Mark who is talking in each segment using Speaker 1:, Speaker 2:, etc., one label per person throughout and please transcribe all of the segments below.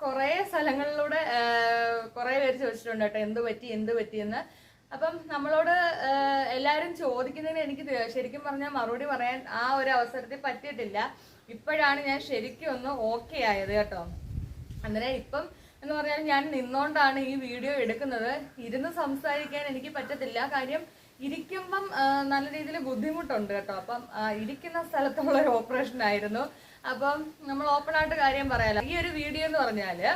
Speaker 1: കുറേ സ്ഥലങ്ങളിലൂടെ കുറേ പേര് ചോദിച്ചിട്ടുണ്ട് കേട്ടോ എന്ത് പറ്റിയെന്ന്. അപ്പം നമ്മളോട് എല്ലാവരും ചോദിക്കുന്നതിന് എനിക്ക് ശരിക്കും പറഞ്ഞാൽ മറുപടി പറയാൻ ആ ഒരു അവസരത്തിൽ പറ്റിയിട്ടില്ല. ഇപ്പോഴാണ് ഞാൻ ശരിക്കും ഒന്ന് ഓക്കെ ആയത് കേട്ടോ. അന്നേരം ഇപ്പം എന്ന് പറഞ്ഞാൽ ഞാൻ നിന്നോണ്ടാണ് ഈ വീഡിയോ എടുക്കുന്നത്. ഇരുന്ന് സംസാരിക്കാൻ എനിക്ക് പറ്റത്തില്ല. കാര്യം ഇരിക്കുമ്പം നല്ല രീതിയിൽ ബുദ്ധിമുട്ടുണ്ട് കേട്ടോ. അപ്പം ഇരിക്കുന്ന സ്ഥലത്തുള്ള ഒരു ഓപ്പറേഷൻ ആയിരുന്നു. അപ്പം നമ്മൾ ഓപ്പൺ ആയിട്ട് കാര്യം പറയാലോ. ഈ ഒരു വീഡിയോ എന്ന് പറഞ്ഞാല്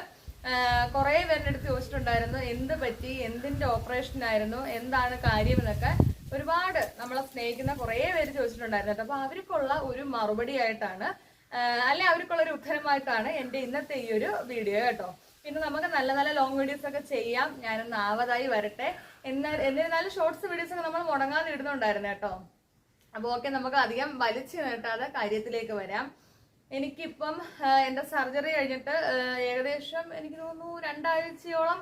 Speaker 1: കുറേ പേരുടെ അടുത്ത് ചോദിച്ചിട്ടുണ്ടായിരുന്നു എന്ത് പറ്റി, എന്തിന്റെ ഓപ്പറേഷൻ ആയിരുന്നു, എന്താണ് കാര്യം എന്നൊക്കെ ഒരുപാട് നമ്മളെ സ്നേഹിക്കുന്ന കുറേ പേര് ചോദിച്ചിട്ടുണ്ടായിരുന്നു കേട്ടോ. അപ്പൊ അവർക്കുള്ള ഒരു മറുപടി ആയിട്ടാണ് അല്ലെ അവർക്കുള്ള ഒരു ഉത്തരമായിട്ടാണ് എന്റെ ഇന്നത്തെ ഈ ഒരു വീഡിയോ കേട്ടോ. പിന്നെ നമുക്ക് നല്ല നല്ല ലോങ് വീഡിയോസ് ഒക്കെ ചെയ്യാം. ഞാനൊന്ന് ആവതായി വരട്ടെ. എന്നിരുന്നാലും ഷോർട്സ് വീഡിയോസ് ഒക്കെ നമ്മൾ മുടങ്ങാതെ ഇടുന്നുണ്ടായിരുന്നു കേട്ടോ. അപ്പൊ ഓക്കെ, നമുക്ക് അധികം വലിച്ചു നീട്ടാതെ കാര്യത്തിലേക്ക് വരാം. എനിക്കിപ്പം എന്റെ സർജറി കഴിഞ്ഞിട്ട് ഏകദേശം എനിക്ക് തോന്നുന്നു 2 ആഴ്ചയോളം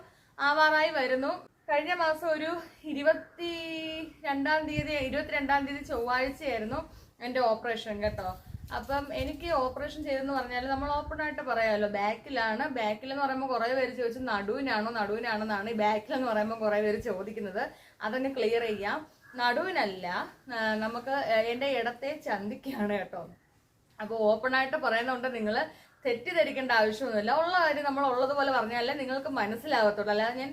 Speaker 1: ആവാറായി വരുന്നു. കഴിഞ്ഞ മാസം ഒരു 22-ാം തീയതി ചൊവ്വാഴ്ചയായിരുന്നു എന്റെ ഓപ്പറേഷൻ കേട്ടോ. അപ്പം എനിക്ക് ഓപ്പറേഷൻ ചെയ്തെന്ന് പറഞ്ഞാൽ നമ്മൾ ഓപ്പൺ ആയിട്ട് പറയാമല്ലോ, ബാക്കിലെന്ന് പറയുമ്പോൾ കുറേ പേര് ചോദിച്ചു നടുവിനാണെന്നാണ്. ഈ ബാക്കിലെന്ന് പറയുമ്പോൾ കുറേ പേര് ചോദിക്കുന്നത്. അതങ്ങ് ക്ലിയർ ചെയ്യാം. നടുവിനല്ല, നമുക്ക് എൻ്റെ ഇടത്തെ ചന്തിക്കാണ് കേട്ടോ. അപ്പോൾ ഓപ്പൺ ആയിട്ട് പറയുന്നതുകൊണ്ട് നിങ്ങൾ തെറ്റിദ്ധരിക്കേണ്ട ആവശ്യമൊന്നുമില്ല. ഉള്ള കാര്യം നമ്മൾ ഉള്ളതുപോലെ പറഞ്ഞാലേ നിങ്ങൾക്ക് മനസ്സിലാകത്തുള്ളൂ. അല്ലാതെ ഞാൻ